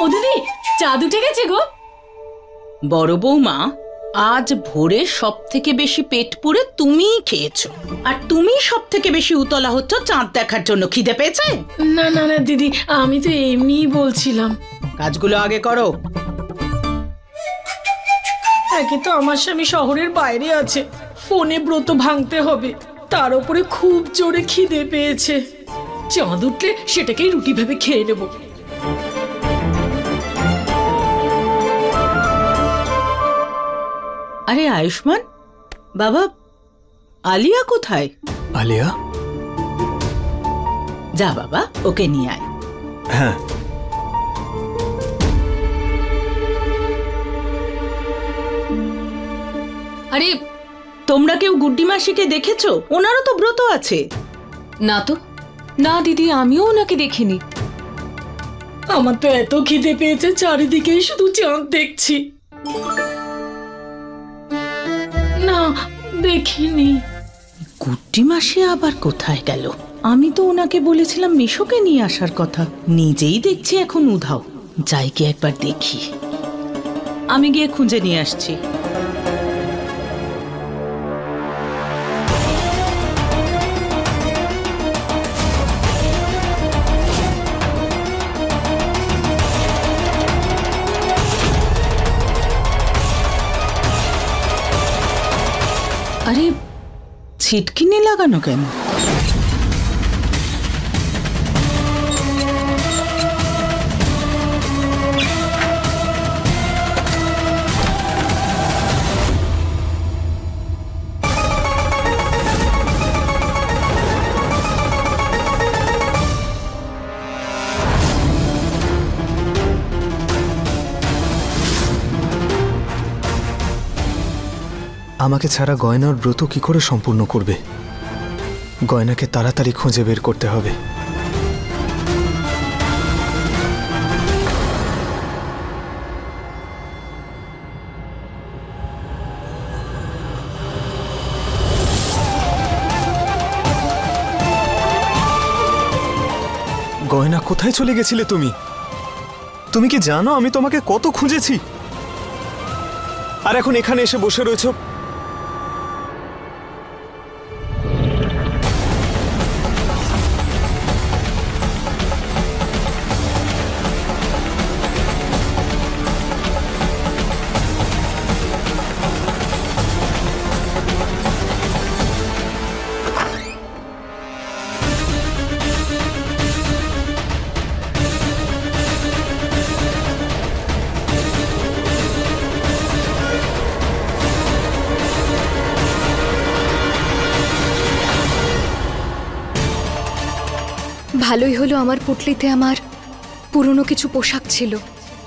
ও দিদি, চাঁদ উঠে গেছে গো। বড় বৌমা, আজ ভোরে সব থেকে বেশি পেট পুরে তুমিই খেয়েছো, আর তুমি সব থেকে বেশি উতলা হচ্ছ চাঁদ দেখার জন্য। খিদে পেয়েছে? না না না দিদি, আমি তো এমনিই বলছিলাম। কাজগুলো আগে করো। একে তো আমার স্বামী শহরের বাইরে আছে, ফোনে ব্রত ভাঙতে হবে, তার উপরে খুব জোরে খিদে পেয়েছে। চাঁদ উঠলে সেটাকেই রুটি ভেবে খেয়ে নেব। আরে আয়ুষ্মান বাবা, আলিয়া কোথায়? আলিয়া? যা বাবা, ওকে নিয়ে আয়। হ্যাঁ। আরে তোমরা কেউ গুড্ডি মাসিকে দেখেছো? ওনারও তো ব্রত আছে। না তো, না দিদি, আমিও ওনাকে দেখিনি। আমার তো এত খিদে পেয়েছে, চারিদিকেই শুধু চাঁদ দেখছি। না, দেখিনি। গুড্ডি মাসি আবার কোথায় গেল? আমি তো ওনাকে বলেছিলাম মিশোকে নিয়ে আসার কথা, নিজেই দেখছি এখন উধাও। যাই কি একবার দেখি। আমি গিয়ে খুঁজে নিয়ে আসছি। আরে ছিটকিনি লাগানো কেন? আমাকে ছাড়া গয়নার ব্রত কি করে সম্পূর্ণ করবে? গয়নাকে তাড়াতাড়ি খুঁজে বের করতে হবে। গয়না কোথায় চলে গেছিলে তুমি? তুমি কি জানো আমি তোমাকে কত খুঁজেছি? আর এখন এখানে এসে বসে রয়েছো। ভালোই হলো আমার পুটলিতে আমার পুরনো কিছু পোশাক ছিল,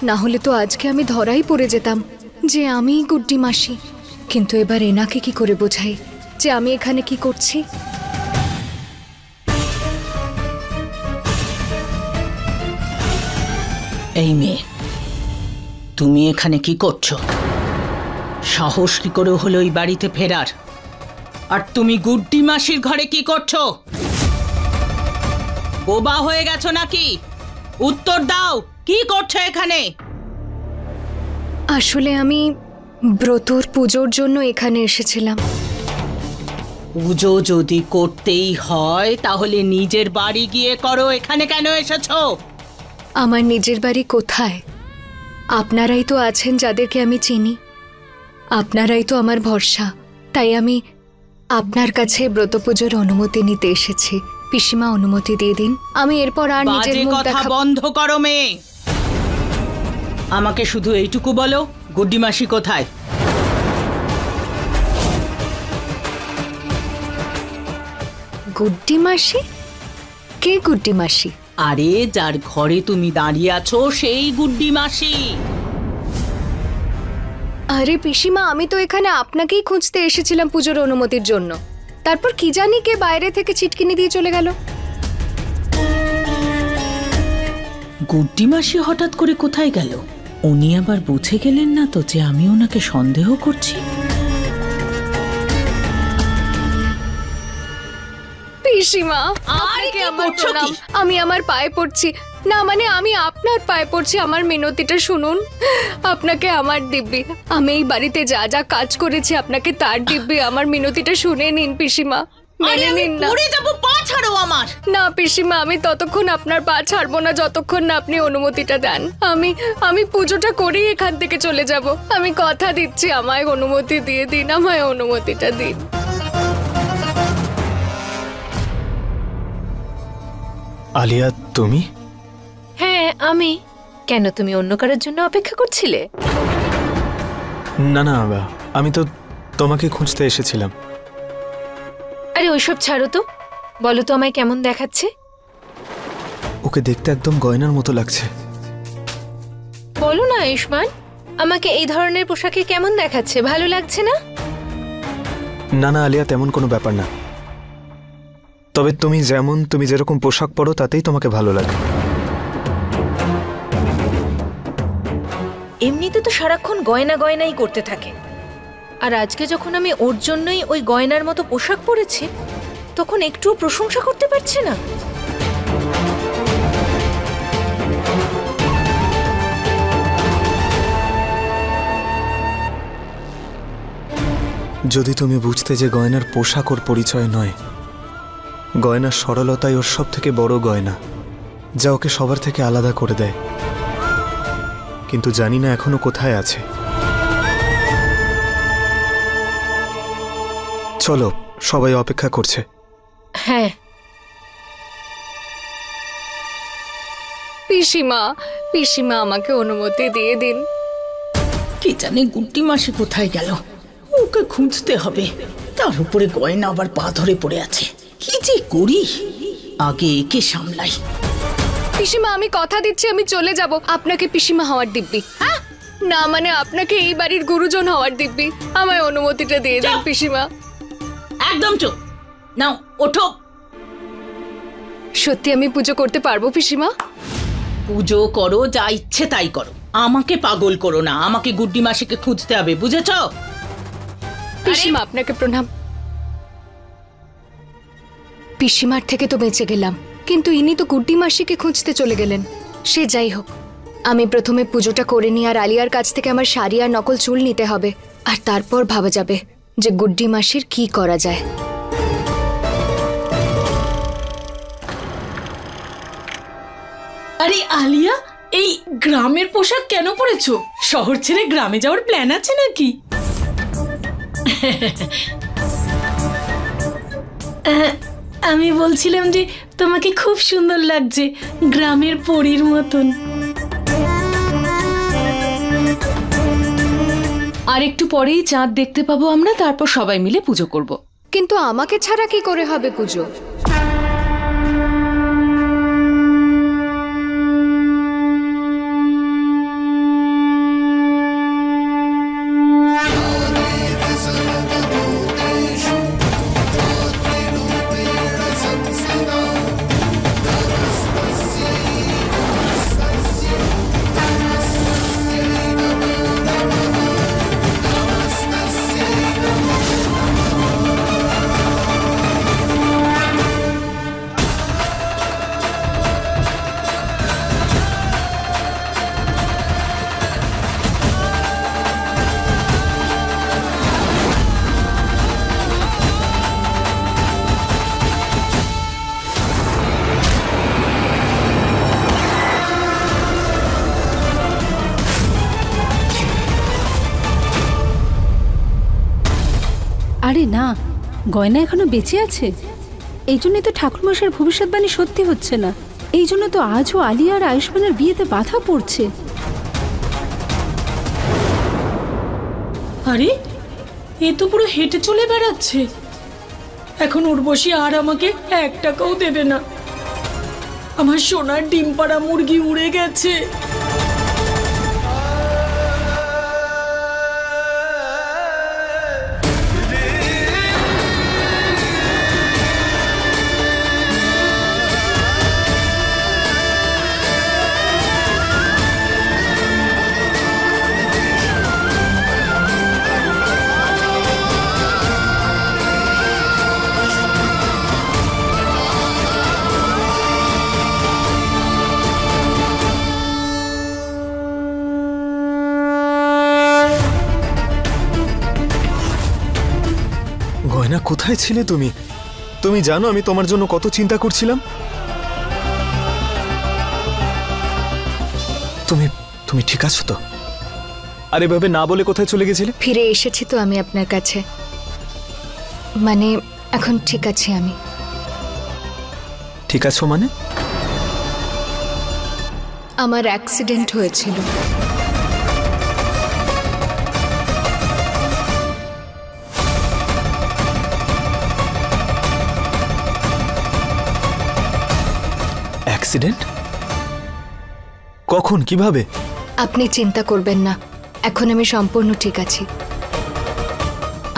না হলে তো আজকে আমি ধরাই পড়ে যেতাম যে আমিই গুড্ডি মাসি। কিন্তু এবার এনাকে কি করে বোঝাই যে আমি এখানে কি করছি? এই মেয়ে, তুমি এখানে কি করছো? সাহস কি করে হলো এই বাড়িতে ফেরার? আর তুমি গুড্ডি মাসির ঘরে কি করছো? বোবা হয়ে গেছো নাকি? উত্তর দাও, কি করছো এখানে? আসলে আমি ব্রতর পুজোর জন্য এখানে এসেছিলাম। পুজো যদি করতেই হয় তাহলে নিজের বাড়ি গিয়ে করো, এখানে কেন এসেছো? আমার নিজের বাড়ি কোথায়? আপনারাই তো আছেন যাদেরকে আমি চিনি, আপনারাই তো আমার ভরসা। তাই আমি আপনার কাছে ব্রত পুজোর অনুমতি নিতে এসেছি। পিসিমা অনুমতি দিয়ে দিন, আমি এরপর আর নিজের মুখ কথা বন্ধ করো মেয়ে। আমাকে শুধু এইটুকু বলো, গুড্ডি মাসি কোথায়? গুড্ডি মাসি? কে গুড্ডি মাসি? আরে যার ঘরে তুমি দাঁড়িয়ে আছো সেই গুড্ডি মাসি। আরে পিসিমা, আমি তো এখানে আপনাকেই খুঁজতে এসেছিলাম পুজোর অনুমতির জন্য। তারপর কি জানি কে বাইরে থেকে ছিটকিনি দিয়ে চলে গেল। গুড্ডি মাসি হঠাৎ করে কোথায় গেল? উনি আবার বুঝে গেলেন না তো যে আমি ওনাকে সন্দেহ করছি? পিসিমা, আপনাকে আমার প্রণাম। আমি আমার পায়ে পড়ছি, না মানে আমি আপনার পায়ে পড়ছি, আমার মিনতিটা শুনুন। আপনাকে আমার দিব্যি, আমি এই বাড়িতে যা যা কাজ করেছি আপনাকে তার দিব্যি, আমার মিনতিটা শুনে নিন পিসিমা, মেনে নিন না। পড়ে যাবো, পা ছাড়ো আমার। না পিসিমা, আমি ততক্ষণ আপনার পা ছাড়বো না যতক্ষণ না আপনি অনুমতিটা দেন। আমি পুজোটা করেই এখান থেকে চলে যাব। আমি কথা দিচ্ছি, আমায় অনুমতি দিয়ে দিন, আমায় অনুমতিটা দিন। আলিয়া, তুমি? হ্যাঁ আমি। কেন, তুমি অন্য কারোর জন্য অপেক্ষা করছিলে? না না, আমি তো তোমাকে খুঁজতে এসেছিলাম। আরে ওইসব ছাড়ো তো, বলো তো আমায় কেমন দেখাচ্ছে? ওকে দেখতে একদম গয়নার মতো লাগছে। বলো না আয়ুষ্মান, আমাকে এই ধরনের পোশাকে কেমন দেখাচ্ছে, ভালো লাগছে না? না না আলিয়া, তেমন কোনো ব্যাপার না। তবে তুমি যেরকম পোশাক পরো তাতেই তোমাকে ভালো লাগে। এমনিতে তো সারাক্ষণ গয়না গয়নাই করতে থাকে, আর আজকে যখন আমি ওর জন্যই ওই গয়নার মতো পোশাক পরেছি তখন একটুও প্রশংসা করতে পারছে না। যদি তুমি বুঝতে যে গয়নার পোশাক ওর পরিচয় নয়, গয়নার সরলতাই ওর সব থেকে বড় গয়না, যা ওকে সবার থেকে আলাদা করে দেয়। কিন্তু জানি না এখনো কোথায় আছে। চলো, সবাই অপেক্ষা করছে। হ্যাঁ পিসিমা, পিসিমা আমাকে অনুমতি দিয়ে দিন। কি জানি গুড্ডি মাসি কোথায় গেল, ওকে খুঁজতে হবে। তার উপরে গয়না আবার পা ধরে পড়ে আছে। কি যে করি, আগে একে সামলাই। পিসিমা আমি কথা দিচ্ছি আমি চলে যাব। আপনাকে পিসিমা হওয়ার দিব্যি। না মানে আপনাকে এই বাড়ির গুরুজন হওয়ার দিব্যি। আমায় অনুমতিটা দিয়ে দিন পিসিমা। একদম চুপ, নাও ওঠো। সত্যি আমি পুজো করতে পারবো পিসিমা? পুজো করো, যা ইচ্ছে তাই করো, আমাকে পাগল করো না। আমাকে গুড্ডি মাসিকে খুঁজতে হবে, বুঝেছ? পিসিমা আপনাকে প্রণাম। পিসিমার থেকে তো বেঁচে গেলাম, কিন্তু ইনি তো গুড্ডি মাসিকে খুঁজতে চলে গেলেন। সে যাই হোক, আমি প্রথমে পুজোটা করে নিই, আর আলিয়ার কাছ থেকে আমার শাড়ি আর নকল চুল নিতে হবে, আর তারপর ভাবা যাবে যে গুড্ডি মাসির কি করা যায়। আরে আলিয়া, এই গ্রামের পোশাক কেন পরেছো? শহর ছেড়ে গ্রামে যাওয়ার প্ল্যান আছে নাকি? আমি বলছিলাম যে তোমাকে খুব সুন্দর লাগছে, গ্রামের পরীর মতন। আর একটু পরেই চাঁদ দেখতে পাবো আমরা, তারপর সবাই মিলে পুজো করব। কিন্তু আমাকে ছাড়া কি করে হবে পুজো? আরে না, গয়না এখনো বেঁচে আছে। এই জন্যই তো ঠাকুরমশাইয়ের ভবিষ্যৎবাণী সত্যি হচ্ছে না। এই জন্য তো আজও আলিয়া আর আয়ুষ্মানের বিয়েতে বাধা পড়ছে। আরে এ তো পুরো হেঁটে চলে বেড়াচ্ছে। এখন উর্বশী আর আমাকে 1 টাকাও দেবে না। আমার সোনার ডিম পাড়া মুরগি উড়ে গেছে। গয়না কোথায় ছিলে তুমি? তুমি জানো আমি তোমার জন্য কত চিন্তা করছিলাম। তুমি তুমি ঠিক আছো তো? আর এভাবে না বলে কোথায় চলে গেছিলে? ফিরে এসেছি তো আমি আপনার কাছে, মানে এখন ঠিক আছি আমি। ঠিক আছো মানে? আমার অ্যাক্সিডেন্ট হয়েছিল। অ্যাক্সিডেন্ট? কখন, কিভাবে? আপনি চিন্তা করবেন না, এখন আমি সম্পূর্ণ ঠিক আছি।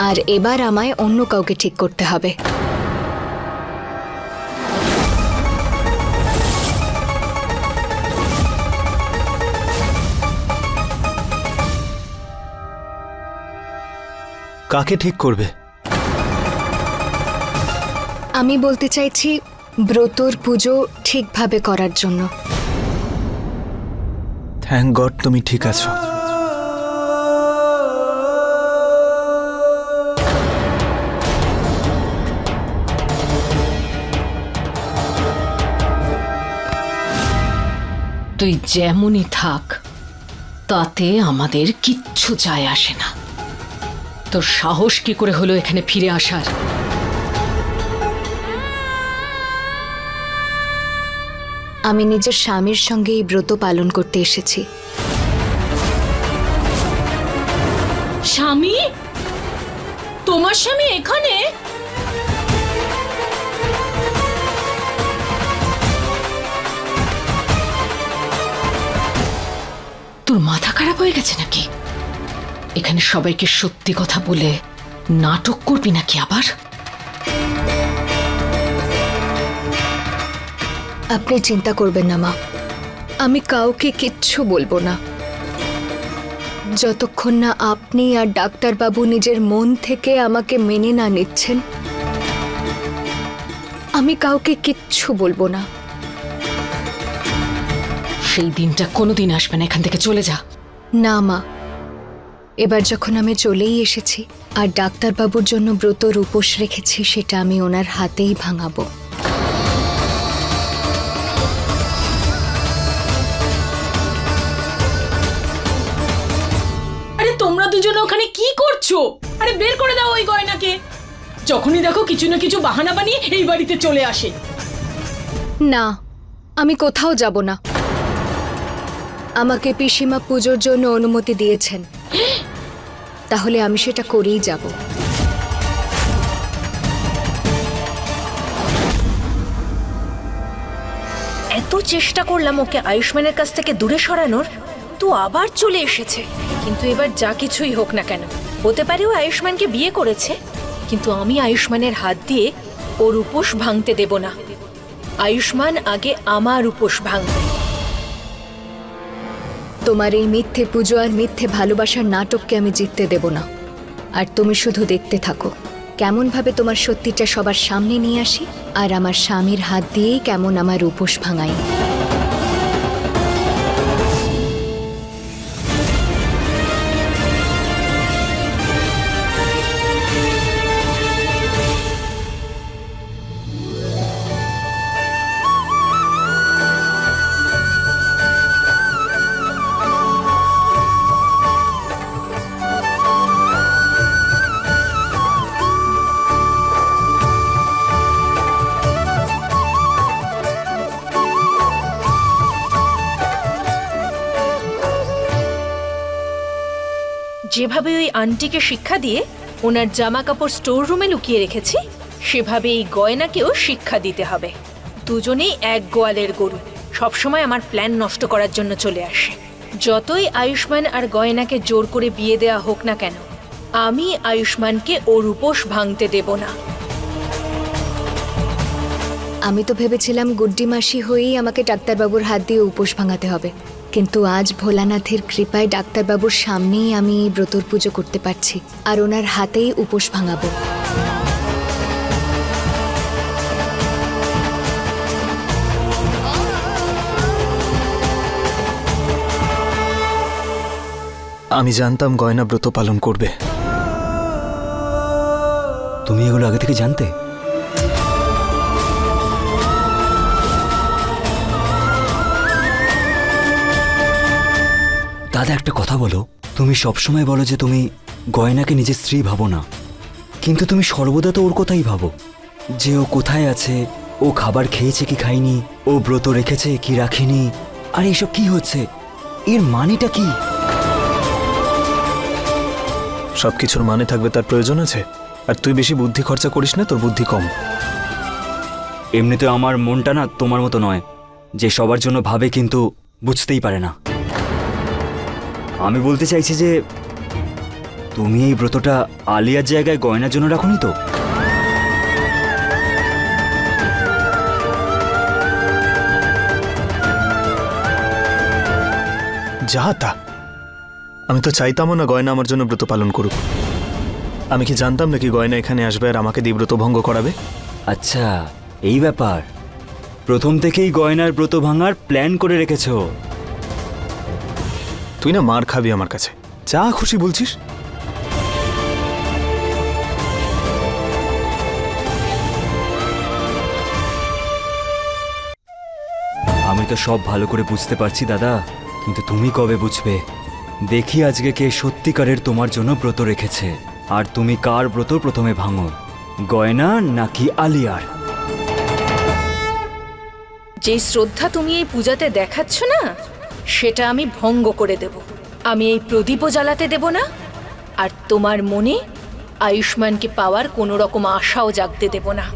আর এবার আমায় অন্য কাউকে ঠিক করতে হবে। কাকে ঠিক করবে? আমি বলতে চাইছি ব্রতর পুজো ঠিকভাবে করার জন্য। থ্যাংক গড তুমি ঠিক আছো। তুই যেমনই থাক, তাতে আমাদের কিচ্ছু যায় আসে না। তোর সাহস কি করে হলো এখানে ফিরে আসার? আমি নিজের স্বামীর সঙ্গে এই ব্রত পালন করতে এসেছি। স্বামী? তোমার স্বামী এখানে? তোর মাথা খারাপ হয়ে গেছে নাকি? এখানে সবাইকে সত্যি কথা বলে নাটক করবি নাকি আবার? আপনি চিন্তা করবেন না মা, আমি কাউকে কিচ্ছু বলবো না, যতক্ষণ না আপনি আর ডাক্তারবাবু নিজের মন থেকে আমাকে মেনে না নিচ্ছেন। আমি কাউকে কিচ্ছু বলবো না। সেই দিনটা কোনোদিন আসবে না, এখান থেকে চলে যা। না মা, এবার যখন আমি চলেই এসেছি আর ডাক্তারবাবুর জন্য ব্রতর উপোস রেখেছি, সেটা আমি ওনার হাতেই ভাঙাবো। আরে তোমরা দুজনে ওখানে কি করছো? আরে বের করে দাও ওই গয়নাকে। যখনই দেখো কিছু না কিছু বাহানা বানিয়ে এই বাড়িতে চলে আসে। না, আমি কোথাও যাব না। আমাকে পিসিমা পুজোর জন্য অনুমতি দিয়েছেন, তাহলে আমি সেটা করেই যাব। এত চেষ্টা করলাম ওকে আয়ুষ্মানের কাছ থেকে দূরে সরানোর, তো আবার চলে এসেছে। কিন্তু এবার যা কিছুই হোক না কেন, হতে পারে ও আয়ুষ্মানকে বিয়ে করেছে, কিন্তু আমি আয়ুষ্মানের হাত দিয়ে ওর উপোস ভাঙতে দেব না। আয়ুষ্মান আগে আমার উপোস ভাঙবে। তোমার এই মিথ্যে পুজো আর মিথ্যে ভালোবাসার নাটককে আমি জিততে দেব না। আর তুমি শুধু দেখতে থাকো কেমন ভাবে তোমার সত্যিটা সবার সামনে নিয়ে আসি, আর আমার স্বামীর হাত দিয়েই কেমন আমার উপোস ভাঙাই। যেভাবে ওই আন্টিকে শিক্ষা দিয়ে ওনার জামা কাপড় স্টোর রুমে লুকিয়ে রেখেছি, সেভাবে এই গয়নাকেও শিক্ষা দিতে হবে। দুজনেই এক গোয়ালের গরু, সবসময় আমার প্ল্যান নষ্ট করার জন্য চলে আসে। যতই আয়ুষ্মান আর গয়নাকে জোর করে বিয়ে দেওয়া হোক না কেন, আমি আয়ুষ্মানকে ওর উপোস ভাঙতে দেব না। আমি তো ভেবেছিলাম গুড্ডি মাসি হয়েই আমাকে ডাক্তারবাবুর হাত দিয়ে উপোস ভাঙাতে হবে, কিন্তু আজ ভোলানাথের কৃপায় ডাক্তারবাবুর সামনেই আমি ব্রতর পুজো করতে পারছি, আর ওনার হাতেই উপোস ভাঙাবো। আমি জানতাম গয়না ব্রত পালন করবে। তুমি এগুলো আগে থেকে জানতে? দাদা একটা কথা বলো, তুমি সবসময় বলো যে তুমি গয়নাকে নিজের স্ত্রী ভাবো না, কিন্তু তুমি সর্বদা তো ওর কথাই ভাবো, যে ও কোথায় আছে, ও খাবার খেয়েছে কি খায়নি, ও ব্রত রেখেছে কি রাখেনি। আর এইসব কি হচ্ছে, এর মানেটা কি? সবকিছুর মানে থাকবে তার প্রয়োজন আছে। আর তুই বেশি বুদ্ধি খরচা করিস না, তোর বুদ্ধি কম। এমনিতে আমার মনটা না তোমার মতো নয়, যে সবার জন্য ভাবে কিন্তু বুঝতেই পারে না। আমি বলতে চাইছি যে তুমি এই ব্রতটা আলিয়ার জায়গায় গয়নার জন্য রাখোনি তো? যা তা, আমি তো চাইতামও না গয়না আমার জন্য ব্রত পালন করুক। আমি কি জানতাম নাকি গয়না এখানে আসবে আর আমাকে দিয়ে ব্রত ভঙ্গ করাবে? আচ্ছা এই ব্যাপার, প্রথম থেকেই গয়নার ব্রত ভাঙার প্ল্যান করে রেখেছো। তুই না মার খাবি আমার কাছে, যা খুশি বলছিস। আমি তো সব ভালো করে বুঝতে পারছি দাদা, কিন্তু তুমি কবে বুঝবে? দেখি আজকে কে সত্যিকারের তোমার জন্য ব্রত রেখেছে, আর তুমি কার ব্রত প্রথমে ভাঙো, গয়না নাকি আলিয়ার? যে শ্রদ্ধা তুমি এই পূজাতে দেখাচ্ছ না, সেটা আমি ভঙ্গ করে দেব। আমি এই প্রদীপও জ্বালাতে দেব না, আর তোমার মনে আয়ুষ্মানকে পাওয়ার কোনো রকম আশাও জাগতে দেব না।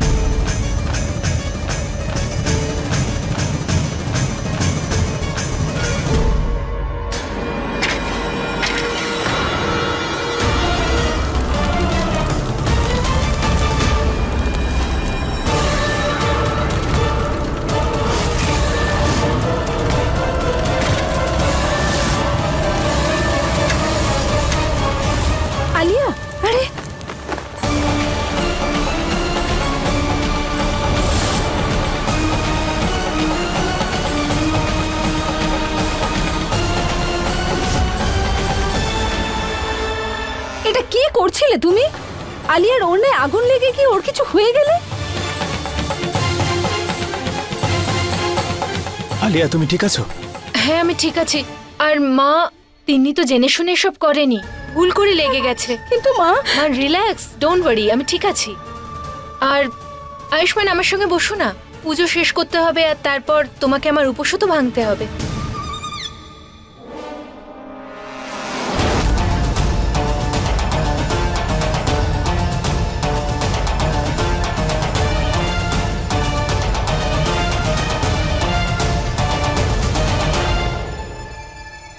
আলিয়া, আরে এটা কি করছিলে তুমি? আলিয়ার ওড়নায় আগুন লেগে কি ওর কিছু হয়ে গেলে? আলিয়া তুমি ঠিক আছো? হ্যাঁ আমি ঠিক আছি। আর মা, তিনি তো জেনে শুনে সব করেনি, ভুল করে লেগে গেছে। কিন্তু মা রিল্যাক্স, ডোন্ট ওয়ারি, আমি ঠিক আছি। আর আয়ুষ্মান আমার সঙ্গে বসো না, পুজো শেষ করতে হবে, আর তারপর তোমাকে আমার উপোসও তো ভাঙতে হবে।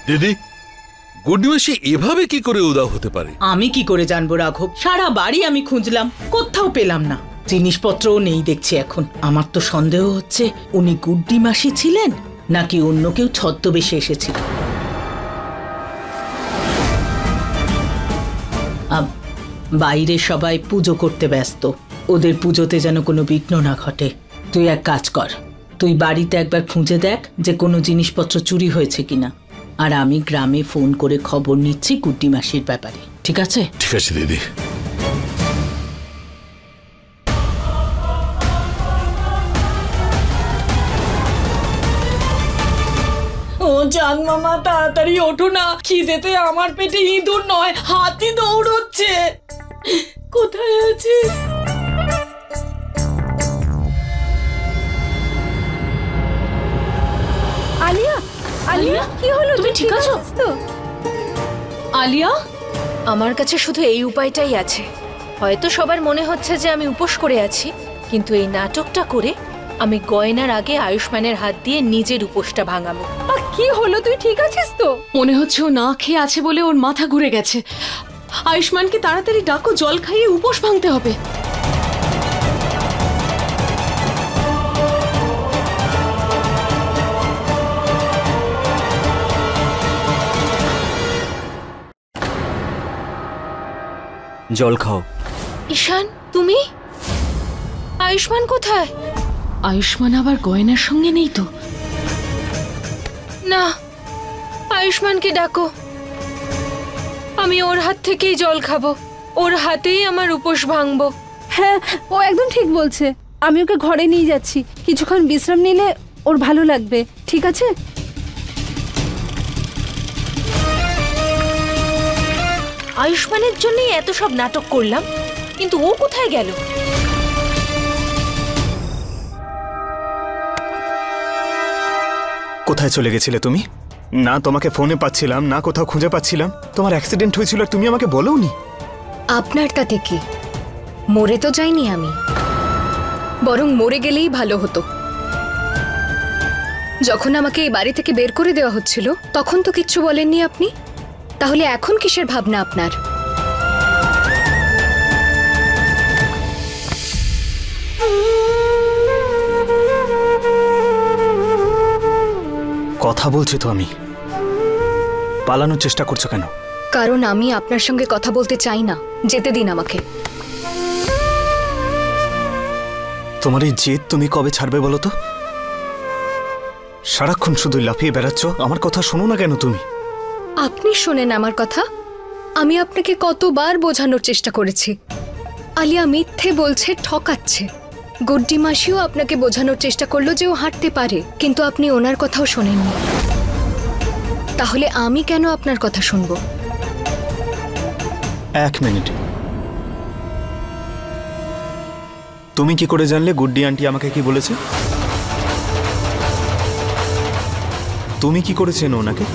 দিদি, গুড্ডিমাসি এভাবে কি করে উদাও হতে পারে? আমি কি করে জানবো রাঘব? সারা বাড়ি আমি খুঁজলাম, কোথাও পেলাম না। জিনিসপত্রও নেই দেখছি এখন। আমার তো সন্দেহ হচ্ছে উনি গুড্ডি মাসি ছিলেন নাকি অন্য কেউ ছদ্মবেশে এসেছিল। বাইরে সবাই পুজো করতে ব্যস্ত, ওদের পুজোতে যেন কোনো বিঘ্ন না ঘটে। তুই এক কাজ কর, তুই বাড়িতে একবার খুঁজে দেখ যে কোনো জিনিসপত্র চুরি হয়েছে কিনা, আর আমি গ্রামে ফোন করে খবর নিচ্ছি গুড্ডি মাসির ব্যাপারে। ঠিক আছে? ঠিক আছে দিদি। ও জান মামা, তাড়াতাড়ি ওঠো না, খিদেতে আমার পেটে ইঁদুর নয় হাতি দৌড়চ্ছে। কোথায় আছে? আলিয়া, আলিয়া কি হলো? তুমি ঠিক আছো তো? আলিয়া, আমার কাছে শুধু এই উপায়টাই আছে। হয়তো সবার মনে হচ্ছে যে আমি উপোস করে আছি, কিন্তু এই নাটকটা করে আমি গয়নার আগে আয়ুষ্মানের হাত দিয়ে নিজের উপোসটা ভাঙাবো। কি হলো? তুই ঠিক আছিস তো? মনে হচ্ছে ও না খেয়ে আছে বলে ওর মাথা ঘুরে গেছে। আয়ুষ্মানকে তাড়াতাড়ি ডাকো, জল খাইয়ে উপোস ভাঙতে হবে। জল খাও। ঈশান, তুমি? আয়ুষ্মান কোথায়? আয়ুষ্মান আবার গয়নার সঙ্গে নেই তো? না, আয়ুষ্মানকে ডাকো। আমি ওর হাত থেকেই জল খাবো, ওর হাতেই আমার উপোস ভাঙবো। হ্যাঁ, ও একদম ঠিক বলছে। আমি ওকে ঘরে নিয়ে যাচ্ছি, কিছুক্ষণ বিশ্রাম নিলে ওর ভালো লাগবে। ঠিক আছে? আয়ুষ্মানের জন্যই এত সব নাটক করলাম, কিন্তু ও কোথায় গেল? কোথায় চলে গেছিলে তুমি? না তোমাকে ফোনে পাচ্ছিলাম, না কোথাও খুঁজে পাচ্ছিলাম। তোমার অ্যাক্সিডেন্ট হয়েছিল আর তুমি আমাকে বলোনি। আপনার তাতে কি? মরে তো যাইনি আমি, বরং মরে গেলেই ভালো হতো। যখন আমাকে এই বাড়ি থেকে বের করে দেওয়া হচ্ছিল তখন তো কিচ্ছু বলেননি আপনি। তাহলে এখন কিসের ভাবনা আপনার? কথা বলছি তো আমি। পালানোর চেষ্টা করছো কেন? কারণ আমি আপনার সঙ্গে কথা বলতে চাই না। যেতে দিন আমাকে। তোমার এই জেদ তুমি কবে ছাড়বে বলো তো? সারাক্ষণ শুধু লাফিয়ে বেড়াচ্ছ, আমার কথা শোনো না কেন তুমি? আপনি শোনেন আমার কথা? আমি আপনাকে কতবার বোঝানোর চেষ্টা করেছি। আলিয়া মিথ্যে বলছে, ঠকাচ্ছে। গুড্ডি মাসিও আপনাকে বোঝানোর চেষ্টা করলো যে ও হাঁটতে পারে, কিন্তু আপনি ওনার কথাও শোনেননি। তাহলে আমি কেন আপনার কথা শুনবো? এক মিনিট, তুমি কি করে জানলে গুড্ডি আন্টি আমাকে কি বলেছে? তুমি কি করে চেনো ওনাকে?